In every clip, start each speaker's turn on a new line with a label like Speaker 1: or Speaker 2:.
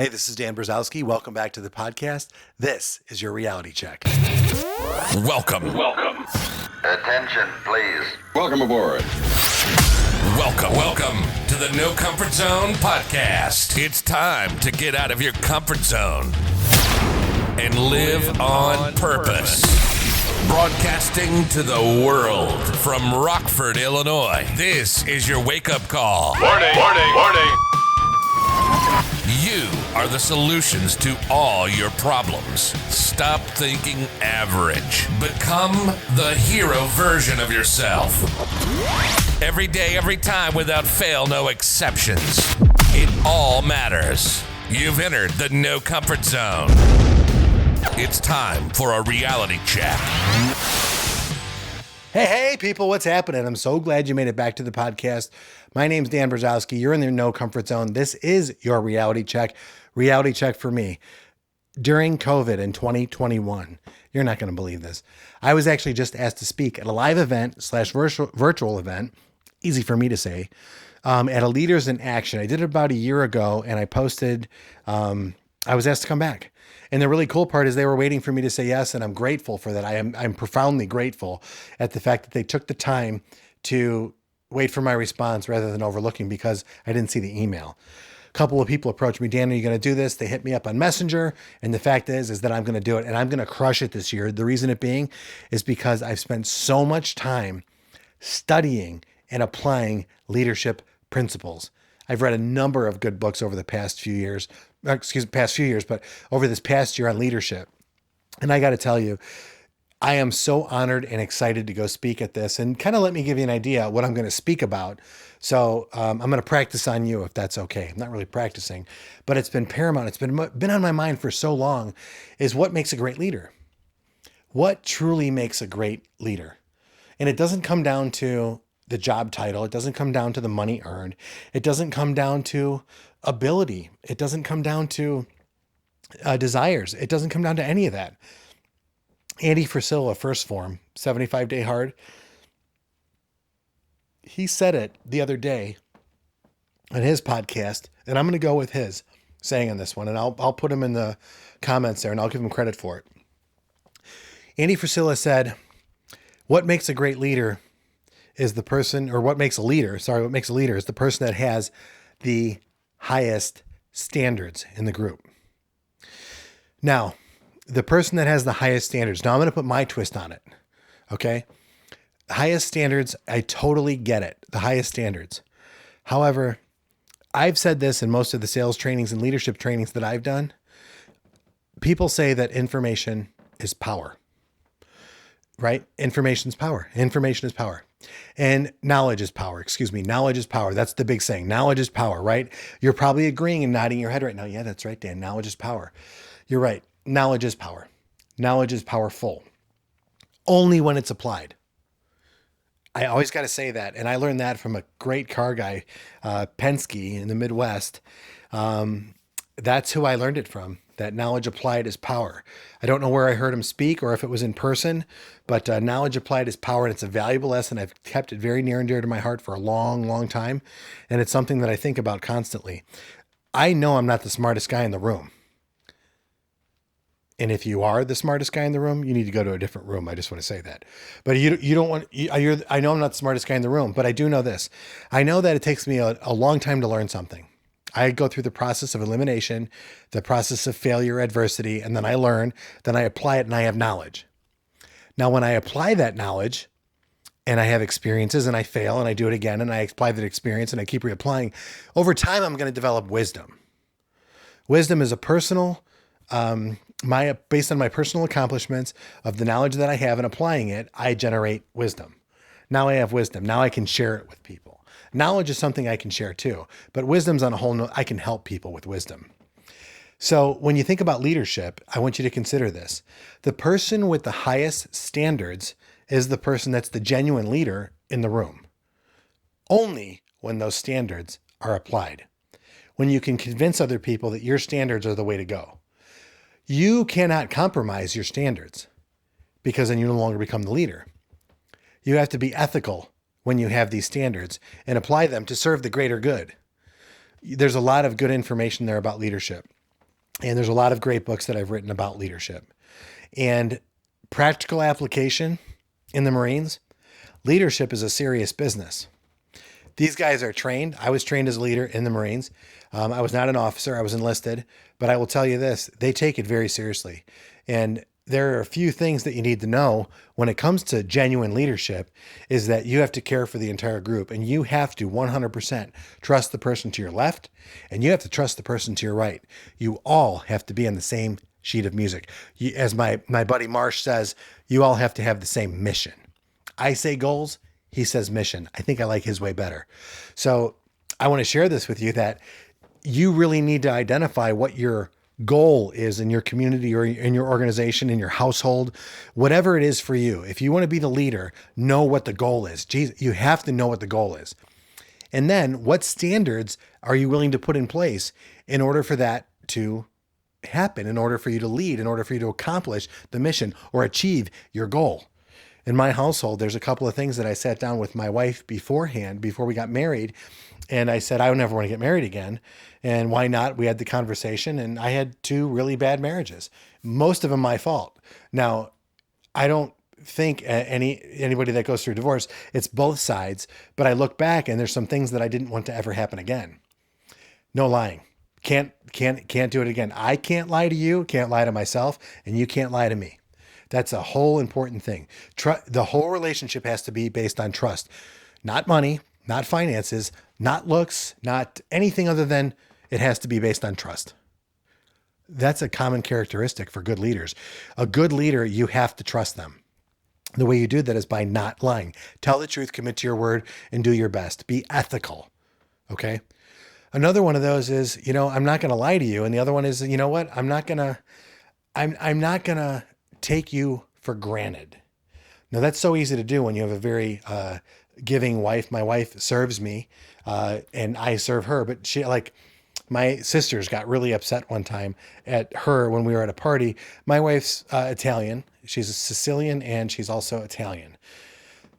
Speaker 1: Hey, this is Dan Brzezowski. Welcome back to the podcast. This is your reality check.
Speaker 2: Welcome.
Speaker 3: Attention, please.
Speaker 4: Welcome aboard.
Speaker 2: Welcome to the No Comfort Zone podcast. It's time to get out of your comfort zone and live on purpose. Broadcasting to the world from Rockford, Illinois. This is your wake-up call.
Speaker 5: Warning.
Speaker 2: You are the solutions to all your problems. Stop thinking average. Become the hero version of yourself. Every day, every time, without fail, no exceptions. It all matters. You've entered the No Comfort Zone. It's time for a reality check.
Speaker 1: Hey, people, what's happening? I'm so glad you made it back to the podcast. My name's Dan Brzezowski. You're in the No Comfort Zone. This is your reality check. Reality check for me. During COVID in 2021, you're not going to believe this. I was actually just asked to speak at a live event / virtual event, easy for me to say, at a Leaders in Action. I did it about a year ago, and I posted, I was asked to come back. And the really cool part is they were waiting for me to say yes, and I'm grateful for that. I'm profoundly grateful at the fact that they took the time to wait for my response rather than overlooking because I didn't see the email. A couple of people approached me, Dan, are you going to do this? They hit me up on Messenger, and the fact is that I'm going to do it, and I'm going to crush it this year. The reason it being is because I've spent so much time studying and applying leadership principles. I've read a number of good books over the past few years, but over this past year on leadership. And I got to tell you, I am so honored and excited to go speak at this, and kind of let me give you an idea of what I'm going to speak about. So I'm going to practice on you if that's okay. I'm not really practicing, but it's been paramount. It's been on my mind for so long is what makes a great leader? What truly makes a great leader? And it doesn't come down to the job title. It doesn't come down to the money earned. It doesn't come down to ability. It doesn't come down to desires. It doesn't come down to any of that. Andy Frisella, First Form, 75 Day Hard. He said it the other day on his podcast, and I'm going to go with his saying on this one, and I'll put him in the comments there, and I'll give him credit for it. Andy Frisella said, what makes a great leader is the person, or what makes a leader is the person that has the highest standards in the group. Now, the person that has the highest standards, now I'm going to put my twist on it, okay? Highest standards, I totally get it, the highest standards. However, I've said this in most of the sales trainings and leadership trainings that I've done. People say that information is power, right? Information is power. Information is power. And knowledge is power. Knowledge is power. That's the big saying. Knowledge is power, right? You're probably agreeing and nodding your head right now. Yeah, that's right, Dan. Knowledge is power. You're right. Knowledge is power. Knowledge is powerful. Only when it's applied. I always got to say that. And I learned that from a great car guy, Penske in the Midwest. That's who I learned it from. That knowledge applied is power. I don't know where I heard him speak or if it was in person, but knowledge applied is power, and it's a valuable lesson. I've kept it very near and dear to my heart for a long, long time, and it's something that I think about constantly. I know I'm not the smartest guy in the room. And if you are the smartest guy in the room, you need to go to a different room. I just want to say that. But you don't want, I know I'm not the smartest guy in the room, but I do know this. I know that it takes me a long time to learn something. I go through the process of elimination, the process of failure, adversity, and then I learn, then I apply it, and I have knowledge. Now, when I apply that knowledge and I have experiences and I fail and I do it again and I apply that experience and I keep reapplying, over time, I'm going to develop wisdom. Wisdom is a personal, based on my personal accomplishments of the knowledge that I have and applying it, I generate wisdom. Now I have wisdom. Now I can share it with people. Knowledge is something I can share too, but wisdom's on a whole I can help people with wisdom. So when you think about leadership, I want you to consider this. The person with the highest standards is the person that's the genuine leader in the room. Only when those standards are applied. When you can convince other people that your standards are the way to go. You cannot compromise your standards because then you no longer become the leader. You have to be ethical when you have these standards and apply them to serve the greater good. There's a lot of good information there about leadership. And there's a lot of great books that I've written about leadership. And practical application in the Marines, leadership is a serious business. These guys are trained. I was trained as a leader in the Marines. I was not an officer. I was enlisted. But I will tell you this, they take it very seriously. And there are a few things that you need to know when it comes to genuine leadership is that you have to care for the entire group, and you have to 100% trust the person to your left, and you have to trust the person to your right. You all have to be on the same sheet of music. As my buddy Marsh says, you all have to have the same mission. I say goals, he says mission. I think I like his way better. So I want to share this with you that you really need to identify what your goal is in your community or in your organization, in your household, whatever it is for you. If you want to be the leader, know what the goal is. Geez, you have to know what the goal is. And then what standards are you willing to put in place in order for that to happen, in order for you to lead, in order for you to accomplish the mission or achieve your goal? In my household, there's a couple of things that I sat down with my wife beforehand, before we got married. And I said, I would never want to get married again. And why not? We had the conversation, and I had 2 really bad marriages, most of them my fault. Now, I don't think anybody that goes through divorce, it's both sides, but I look back and there's some things that I didn't want to ever happen again. No lying. Can't do it again. I can't lie to you, can't lie to myself, and you can't lie to me. That's a whole important thing. The whole relationship has to be based on trust, not money, not finances, not looks, not anything other than it has to be based on trust. That's a common characteristic for good leaders. A good leader, you have to trust them. The way you do that is by not lying. Tell the truth, commit to your word, and do your best. Be ethical. Okay? Another one of those is, I'm not going to lie to you. And the other one is, you know what? I'm not going to take you for granted. Now that's so easy to do when you have a very giving wife. My wife serves me and I serve her, but my sisters got really upset one time at her when we were at a party. My wife's Italian. She's a Sicilian and she's also Italian.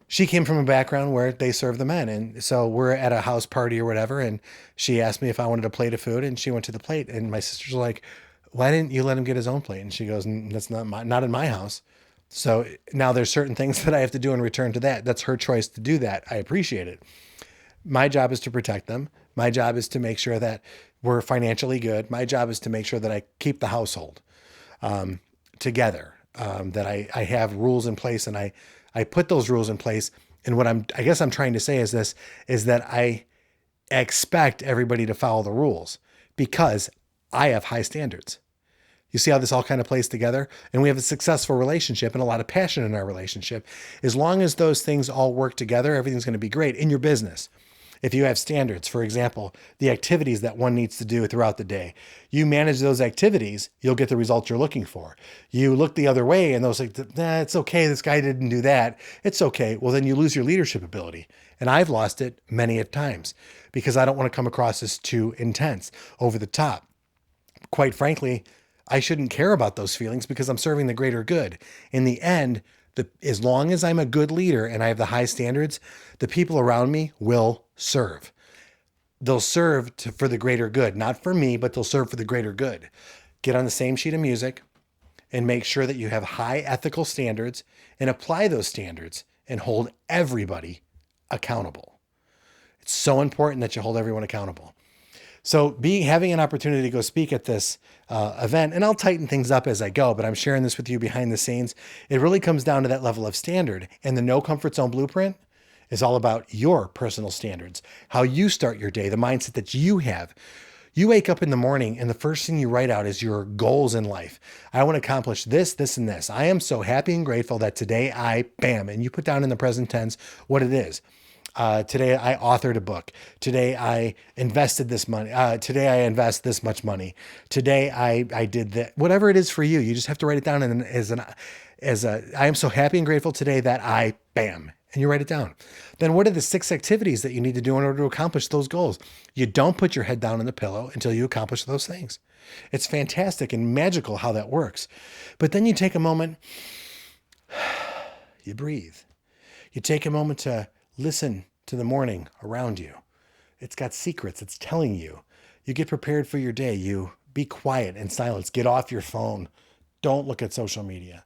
Speaker 1: She came from a background where they serve the men. And so we're at a house party or whatever. And she asked me if I wanted a plate of food, and she went to the plate, and my sisters were like, why didn't you let him get his own plate? And she goes, that's not in my house. So now there's certain things that I have to do in return to that. That's her choice to do that. I appreciate it. My job is to protect them. My job is to make sure that we're financially good. My job is to make sure that I keep the household together, that I have rules in place, and I put those rules in place. And what I'm trying to say is that I expect everybody to follow the rules because I have high standards. You see how this all kind of plays together? And we have a successful relationship and a lot of passion in our relationship. As long as those things all work together, everything's going to be great in your business. If you have standards, for example, the activities that one needs to do throughout the day, you manage those activities, you'll get the results you're looking for. You look the other way and those like, it's okay. This guy didn't do that. It's okay. Well, then you lose your leadership ability. And I've lost it many a times because I don't want to come across as too intense, over the top. Quite frankly, I shouldn't care about those feelings because I'm serving the greater good. In the end, as long as I'm a good leader and I have the high standards, the people around me will serve. They'll serve for the greater good, not for me, but they'll serve for the greater good. Get on the same sheet of music and make sure that you have high ethical standards and apply those standards and hold everybody accountable. It's so important that you hold everyone accountable. So having an opportunity to go speak at this event, and I'll tighten things up as I go, but I'm sharing this with you behind the scenes. It really comes down to that level of standard. And the No Comfort Zone Blueprint is all about your personal standards, how you start your day, the mindset that you have. You wake up in the morning and the first thing you write out is your goals in life. I want to accomplish this, this, and this. I am so happy and grateful that today and you put down in the present tense what it is. Today I authored a book. Today I invested this money. Today I invest this much money. Today I did that. Whatever it is for you, you just have to write it down I am so happy and grateful today that and you write it down. Then what are the 6 activities that you need to do in order to accomplish those goals? You don't put your head down on the pillow until you accomplish those things. It's fantastic and magical how that works. But then you take a moment, you breathe. You take a moment to listen to the morning around you. It's got secrets. It's telling you. You get prepared for your day. You Be quiet and silence. Get off your phone. Don't look at social media.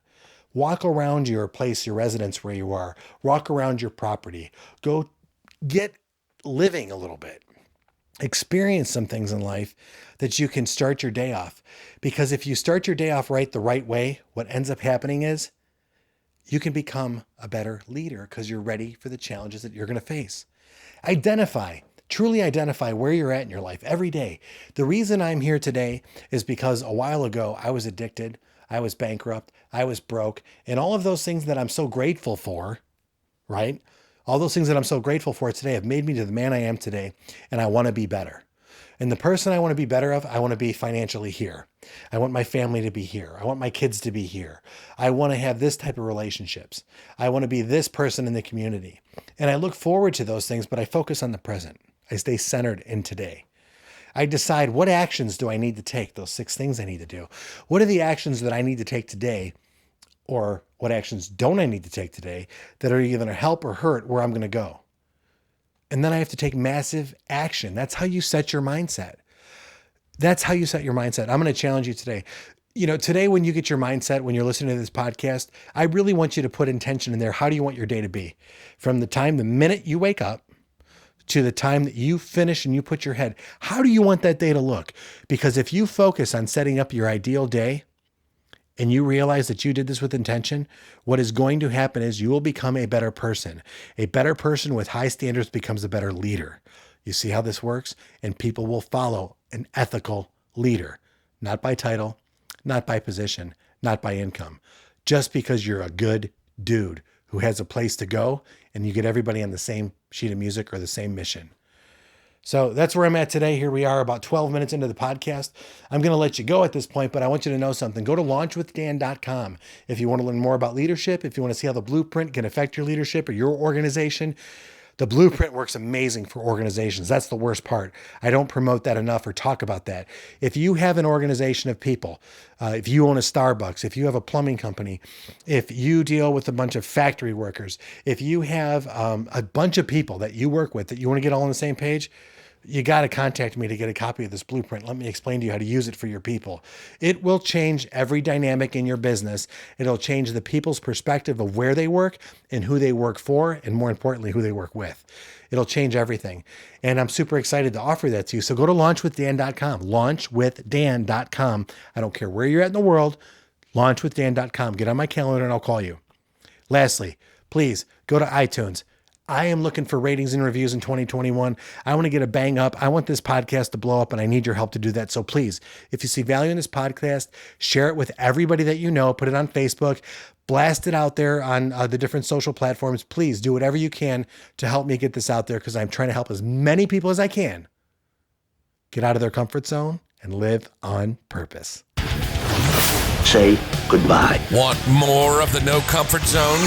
Speaker 1: Walk around your place, your residence where you are. Walk around your property. Go get living a little bit. Experience some things in life that you can start your day off. Because if you start your day off the right way, what ends up happening is you can become a better leader because you're ready for the challenges that you're going to face. Truly identify where you're at in your life every day. The reason I'm here today is because a while ago I was addicted, I was bankrupt, I was broke, and all of those things that I'm so grateful for, right? All those things that I'm so grateful for today have made me to the man I am today, and I want to be better. And the person I want to be better of, I want to be financially here. I want my family to be here. I want my kids to be here. I want to have this type of relationships. I want to be this person in the community. And I look forward to those things, but I focus on the present. I stay centered in today. I decide what actions do I need to take, those 6 things I need to do. What are the actions that I need to take today, or what actions don't I need to take today that are either going to help or hurt where I'm going to go? And then I have to take massive action. That's how you set your mindset. I'm going to challenge you today. Today when you get your mindset, when you're listening to this podcast, I really want you to put intention in there. How do you want your day to be? From the minute you wake up to the time that you finish and you put your head, how do you want that day to look? Because if you focus on setting up your ideal day and you realize that you did this with intention, what is going to happen is you will become a better person. A better person with high standards becomes a better leader. You see how this works? And people will follow an ethical leader, not by title, not by position, not by income, just because you're a good dude who has a place to go and you get everybody on the same sheet of music or the same mission. So that's where I'm at today. Here we are about 12 minutes into the podcast. I'm going to let you go at this point, but I want you to know something. Go to launchwithdan.com if you want to learn more about leadership, if you want to see how the blueprint can affect your leadership or your organization. The blueprint works amazing for organizations. That's the worst part. I don't promote that enough or talk about that. If you have an organization of people, if you own a Starbucks, if you have a plumbing company, if you deal with a bunch of factory workers, if you have a bunch of people that you work with that you want to get all on the same page, you got to contact me to get a copy of this blueprint. Let me explain to you how to use it for your people. It will change every dynamic in your business. It'll change the people's perspective of where they work and who they work for, and more importantly, who they work with. It'll change everything. And I'm super excited to offer that to you. So go to launchwithdan.com, launchwithdan.com. I don't care where you're at in the world, launchwithdan.com. Get on my calendar and I'll call you. Lastly, please go to iTunes. I am looking for ratings and reviews in 2021. I want to get a bang up. I want this podcast to blow up, and I need your help to do that. So please, if you see value in this podcast, share it with everybody that you know. Put it on Facebook. Blast it out there on the different social platforms. Please do whatever you can to help me get this out there, because I'm trying to help as many people as I can get out of their comfort zone and live on purpose.
Speaker 4: Say goodbye.
Speaker 2: Want more of the No Comfort Zone?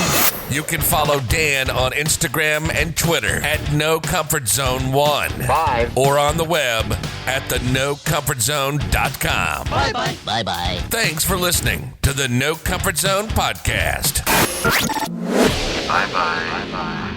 Speaker 2: You can follow Dan on Instagram and Twitter at NoComfortZone1.
Speaker 4: Bye.
Speaker 2: Or on the web at thenocomfortzone.com.
Speaker 4: Bye-bye. Bye-bye.
Speaker 2: Thanks for listening to the No Comfort Zone podcast.
Speaker 3: Bye-bye. Bye-bye.